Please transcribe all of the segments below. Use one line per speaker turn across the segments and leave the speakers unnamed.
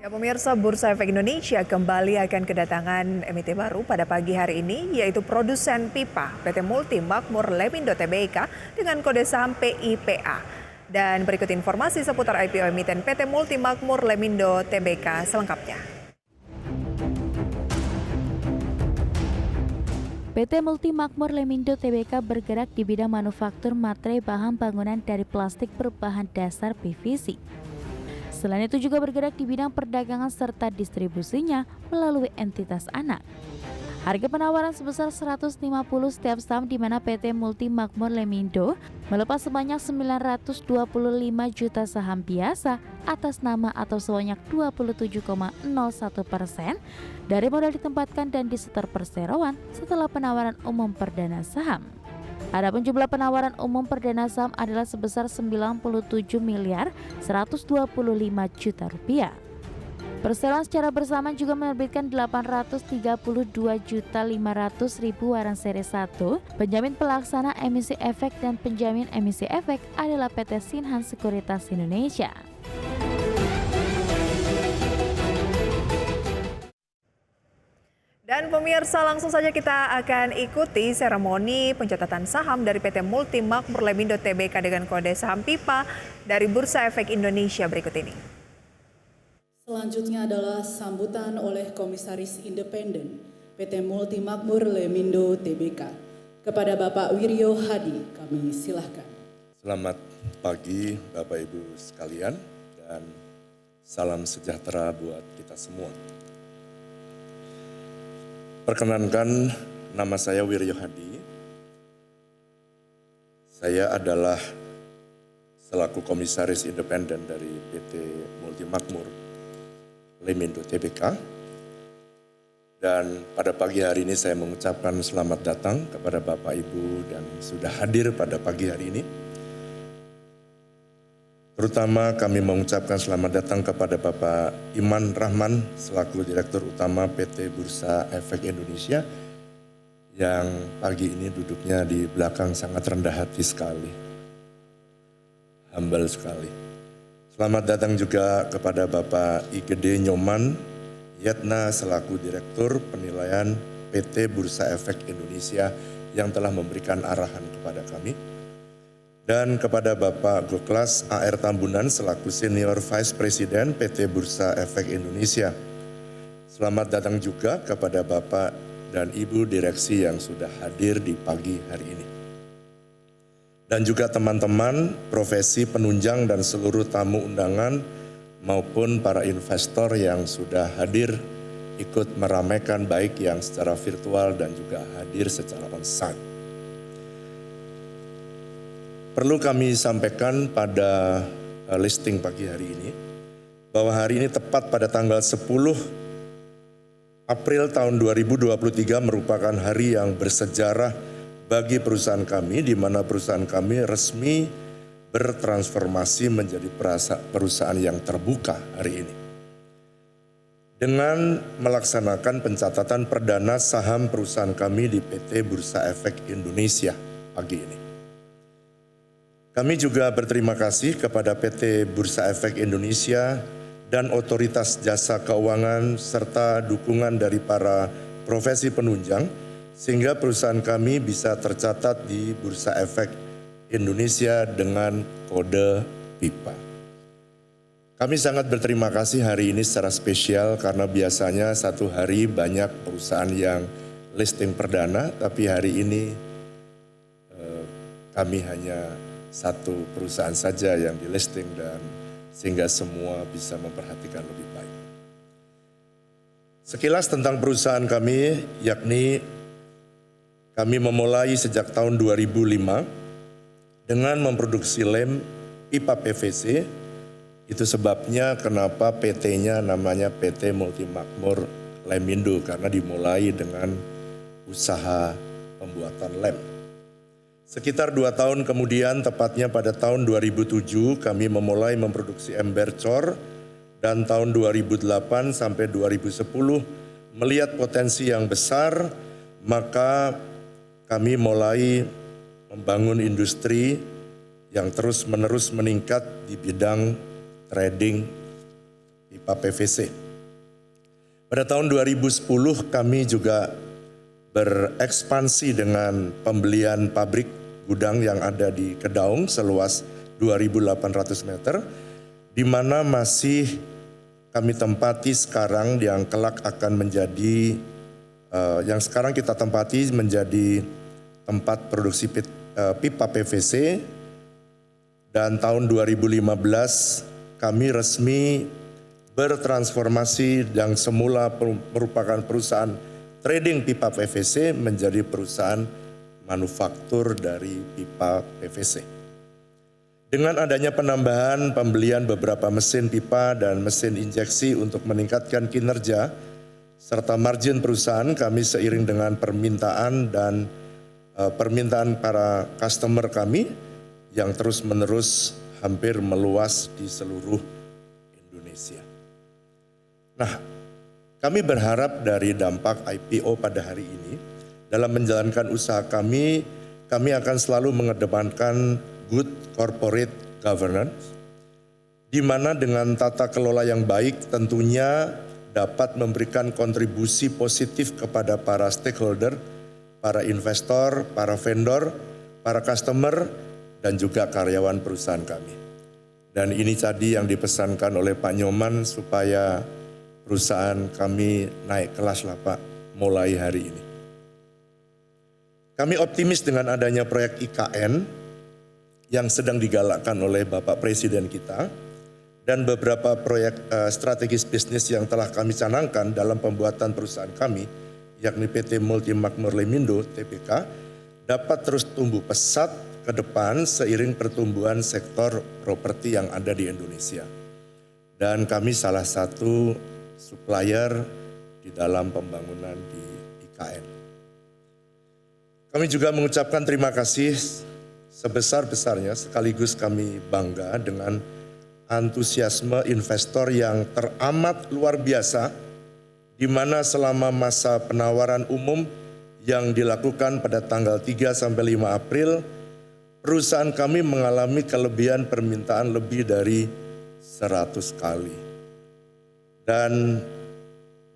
Ya, pemirsa, Bursa Efek Indonesia kembali akan kedatangan emiten baru pada pagi hari ini, yaitu produsen pipa PT Multi Makmur Lemindo Tbk dengan kode saham PIPA. Dan berikut informasi seputar IPO emiten PT Multi Makmur Lemindo Tbk selengkapnya.
PT Multi Makmur Lemindo Tbk bergerak di bidang manufaktur materai bahan bangunan dari plastik berbahan dasar PVC. Selain itu juga bergerak di bidang perdagangan serta distribusinya melalui entitas anak. Harga penawaran sebesar 150 setiap saham di mana PT Multi Makmur Lemindo melepas sebanyak 925 juta saham biasa atas nama atau sebanyak 27,01% dari modal ditempatkan dan disetor perseroan setelah penawaran umum perdana saham. Adapun jumlah penawaran umum perdana saham adalah sebesar 97 miliar 125 juta rupiah. Perseroan secara bersamaan juga menerbitkan 832 juta 500 ribu waran seri 1. Penjamin pelaksana emisi efek dan penjamin emisi efek adalah PT Sinhan Sekuritas Indonesia.
Dan pemirsa, langsung saja kita akan ikuti seremoni pencatatan saham dari PT Multi Makmur Lemindo Tbk dengan kode saham PIPA dari Bursa Efek Indonesia berikut ini.
Selanjutnya adalah sambutan oleh Komisaris Independen PT Multi Makmur Lemindo Tbk. Kepada Bapak Wiryo Hadi, kami silahkan.
Selamat pagi Bapak Ibu sekalian dan salam sejahtera buat kita semua. Perkenankan, nama saya Wiryo Hadi. Saya adalah selaku Komisaris Independen dari PT Multi Makmur Lemindo Tbk. Dan pada pagi hari ini saya mengucapkan selamat datang kepada Bapak Ibu dan sudah hadir pada pagi hari ini. Terutama kami mengucapkan selamat datang kepada Bapak Iman Rahman selaku Direktur Utama PT Bursa Efek Indonesia yang pagi ini duduknya di belakang sangat rendah hati sekali. Humble sekali. Selamat datang juga kepada Bapak Igede Nyoman Yatna selaku Direktur Penilaian PT Bursa Efek Indonesia yang telah memberikan arahan kepada kami. Dan kepada Bapak Goklas AR Tambunan selaku Senior Vice President PT Bursa Efek Indonesia. Selamat datang juga kepada Bapak dan Ibu Direksi yang sudah hadir di pagi hari ini. Dan juga teman-teman profesi penunjang dan seluruh tamu undangan maupun para investor yang sudah hadir ikut meramaikan baik yang secara virtual dan juga hadir secara onsite. Perlu kami sampaikan pada listing pagi hari ini, bahwa hari ini tepat pada tanggal 10 April tahun 2023 merupakan hari yang bersejarah bagi perusahaan kami, di mana perusahaan kami resmi bertransformasi menjadi perusahaan yang terbuka hari ini. Dengan melaksanakan pencatatan perdana saham perusahaan kami di PT Bursa Efek Indonesia pagi ini. Kami juga berterima kasih kepada PT Bursa Efek Indonesia dan Otoritas Jasa Keuangan serta dukungan dari para profesi penunjang sehingga perusahaan kami bisa tercatat di Bursa Efek Indonesia dengan kode PIPA. Kami sangat berterima kasih hari ini secara spesial karena biasanya satu hari banyak perusahaan yang listing perdana, tapi hari ini kami hanya satu perusahaan saja yang di listing dan sehingga semua bisa memperhatikan lebih baik. Sekilas tentang perusahaan kami, yakni kami memulai sejak tahun 2005 dengan memproduksi lem pipa PVC. Itu sebabnya kenapa PT-nya namanya PT Multi Makmur Lemindo karena dimulai dengan usaha pembuatan lem. Sekitar 2 tahun kemudian, tepatnya pada tahun 2007, kami memulai memproduksi ember cor dan tahun 2008 sampai 2010 melihat potensi yang besar, maka kami mulai membangun industri yang terus-menerus meningkat di bidang trading pipa PVC. Pada tahun 2010 kami juga berekspansi dengan pembelian pabrik gudang yang ada di Kedaung seluas 2.800 meter, di mana masih kami tempati sekarang yang kelak akan menjadi, yang sekarang kita tempati menjadi tempat produksi pipa PVC. Dan tahun 2015 kami resmi bertransformasi yang semula merupakan perusahaan trading pipa PVC menjadi perusahaan manufaktur dari pipa PVC. Dengan adanya penambahan pembelian beberapa mesin pipa dan mesin injeksi untuk meningkatkan kinerja serta margin perusahaan, kami seiring dengan permintaan para customer kami yang terus-menerus hampir meluas di seluruh Indonesia. Nah, kami berharap dari dampak IPO pada hari ini, dalam menjalankan usaha kami akan selalu mengedepankan good corporate governance, di mana dengan tata kelola yang baik tentunya dapat memberikan kontribusi positif kepada para stakeholder, para investor, para vendor, para customer, dan juga karyawan perusahaan kami. Dan ini tadi yang dipesankan oleh Pak Nyoman supaya perusahaan kami naik kelas lah Pak mulai hari ini. Kami optimis dengan adanya proyek IKN yang sedang digalakkan oleh Bapak Presiden kita dan beberapa proyek strategis bisnis yang telah kami canangkan dalam pembuatan perusahaan kami, yakni PT Multi Makmur Lemindo Tbk, dapat terus tumbuh pesat ke depan seiring pertumbuhan sektor properti yang ada di Indonesia. Dan kami salah satu supplier di dalam pembangunan di IKN. Kami juga mengucapkan terima kasih sebesar-besarnya, sekaligus kami bangga dengan antusiasme investor yang teramat luar biasa, di mana selama masa penawaran umum yang dilakukan pada tanggal 3 sampai 5 April, perusahaan kami mengalami kelebihan permintaan lebih dari 100 kali. Dan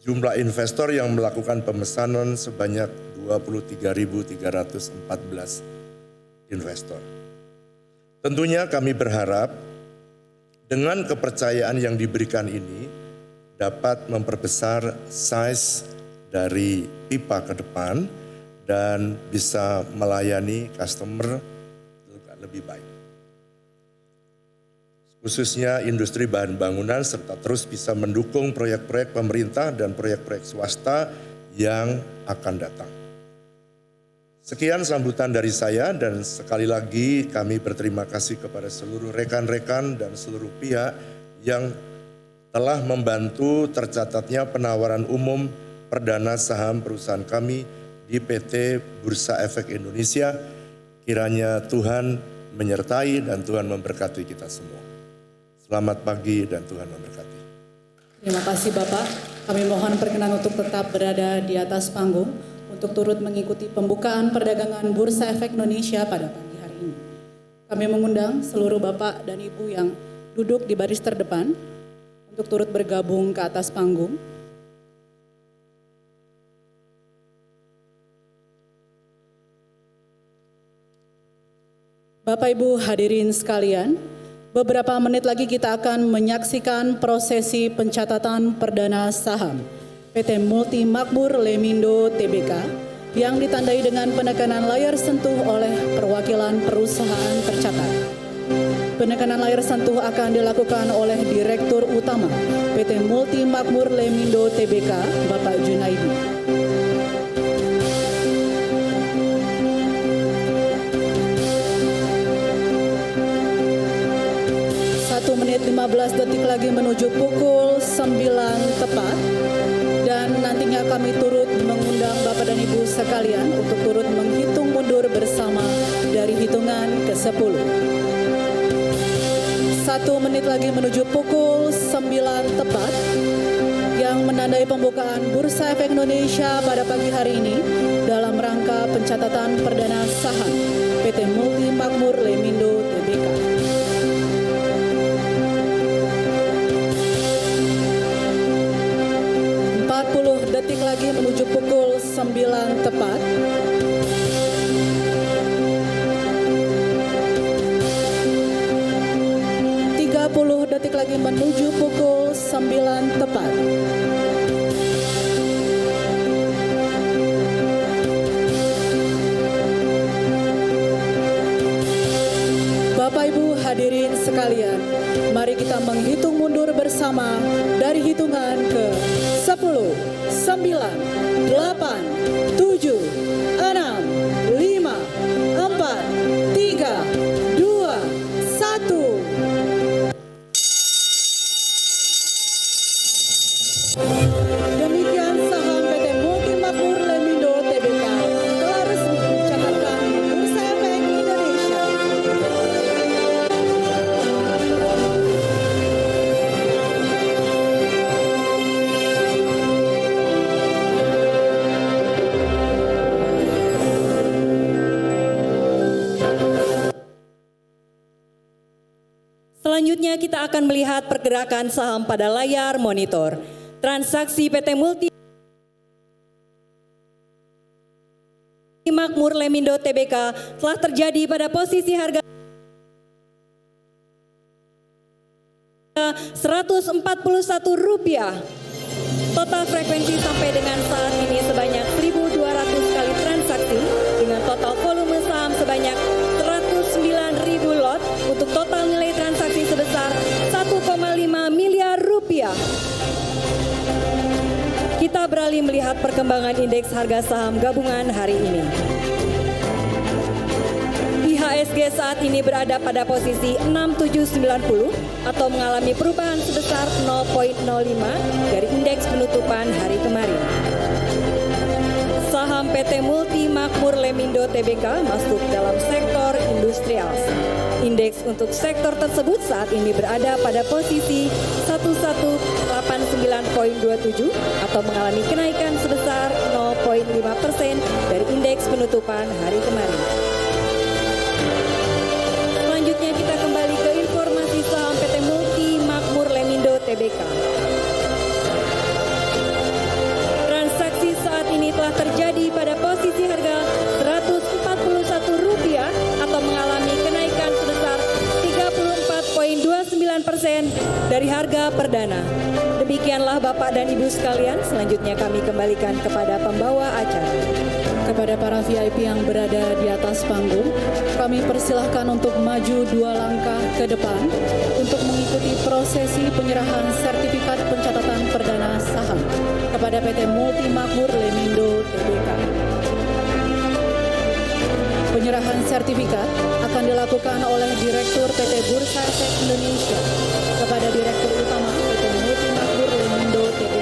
jumlah investor yang melakukan pemesanan sebanyak 23.314 investor. Tentunya kami berharap dengan kepercayaan yang diberikan ini dapat memperbesar size dari pipa ke depan dan bisa melayani customer lebih baik. Khususnya industri bahan bangunan serta terus bisa mendukung proyek-proyek pemerintah dan proyek-proyek swasta yang akan datang. Sekian sambutan dari saya dan sekali lagi kami berterima kasih kepada seluruh rekan-rekan dan seluruh pihak yang telah membantu tercatatnya penawaran umum perdana saham perusahaan kami di PT Bursa Efek Indonesia. Kiranya Tuhan menyertai dan Tuhan memberkati kita semua. Selamat pagi dan Tuhan memberkati.
Terima kasih Bapak. Kami mohon perkenan untuk tetap berada di atas panggung untuk turut mengikuti pembukaan perdagangan Bursa Efek Indonesia pada pagi hari ini. Kami mengundang seluruh Bapak dan Ibu yang duduk di baris terdepan untuk turut bergabung ke atas panggung. Bapak Ibu hadirin sekalian, beberapa menit lagi kita akan menyaksikan prosesi pencatatan perdana saham PT Multi Makmur Lemindo Tbk yang ditandai dengan penekanan layar sentuh oleh perwakilan perusahaan tercatat. Penekanan layar sentuh akan dilakukan oleh Direktur Utama PT Multi Makmur Lemindo Tbk, Bapak Junaidi. 1 menit 15 detik lagi menuju pukul 9 tepat. Dan nantinya kami turut mengundang Bapak dan Ibu sekalian untuk turut menghitung mundur bersama dari hitungan ke-10. 1 menit lagi menuju pukul 9 tepat yang menandai pembukaan Bursa Efek Indonesia pada pagi hari ini dalam rangka pencatatan perdana saham PT Multi Makmur Lemindo Tbk. detik lagi menuju pukul 9 tepat. Detik lagi menuju pukul 9 tepat. Bapak Ibu hadirin sekalian, mari kita menghitung mundur bersama dari hitungan ke 10, 9, 8, 7, 6, 5, 4, 3, 2, 1. Demikian saham PT Multi Makmur Lemindo Tbk telah resmi dicatatkan Bursa Efek Indonesia.
Selanjutnya kita akan melihat pergerakan saham pada layar monitor. Transaksi PT Multi Makmur Lemindo Tbk telah terjadi pada posisi harga Rp141. Total frekuensi sampai dengan saat ini sebanyak 1.200 kali transaksi dengan total volume saham sebanyak 109.000 lot untuk total nilai transaksi sebesar 1,5 miliar rupiah. Kita beralih melihat perkembangan indeks harga saham gabungan hari ini. IHSG saat ini berada pada posisi 6790 atau mengalami perubahan sebesar 0,05 dari indeks penutupan hari kemarin. Saham PT Multi Makmur Lemindo Tbk masuk dalam sektor industrial. Indeks untuk sektor tersebut saat ini berada pada posisi 1189,27 atau mengalami kenaikan sebesar 0,5% dari indeks penutupan hari kemarin. Selanjutnya kita kembali ke informasi saham PT Multi Makmur Lemindo Tbk. Transaksi saat ini telah terjadi pada posisi harga Rp141 atau mengalami kenaikan sebesar 34,29% dari harga perdana. Demikianlah Bapak dan Ibu sekalian, selanjutnya kami kembalikan kepada pembawa acara.
Kepada para VIP yang berada di atas panggung, kami persilahkan untuk maju 2 langkah ke depan untuk mengikuti prosesi penyerahan sertifikat pencatatan perdana saham kepada PT Multi Makmur Lemindo Tbk. Penyerahan sertifikat akan dilakukan oleh Direktur PT Bursa Efek Indonesia kepada Direktur Utama PT Multi Makmur Lemindo Tbk.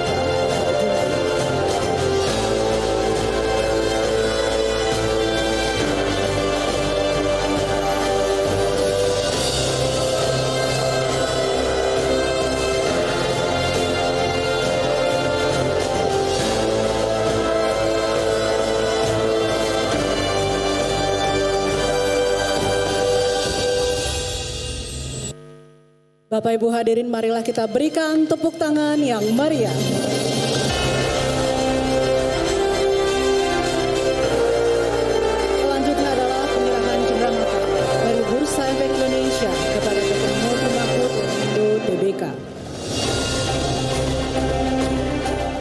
Bapak Ibu hadirin, marilah kita berikan tepuk tangan yang meriah. Selanjutnya adalah penyerahan cenderamata dari Bursa Efek Indonesia kepada PT Multi Makmur Lemindo Tbk.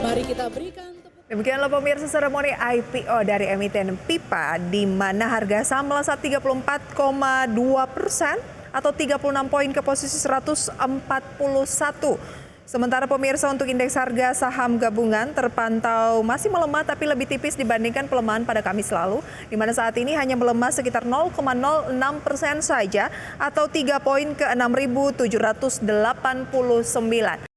Mari kita berikan tepuk.
Demikianlah pemirsa seremoni IPO dari emiten PIPA di mana harga saham melesat 34,2% atau 36 poin ke posisi 141. Sementara pemirsa untuk indeks harga saham gabungan terpantau masih melemah tapi lebih tipis dibandingkan pelemahan pada Kamis lalu, di mana saat ini hanya melemah sekitar 0,06% saja atau 3 poin ke 6.789.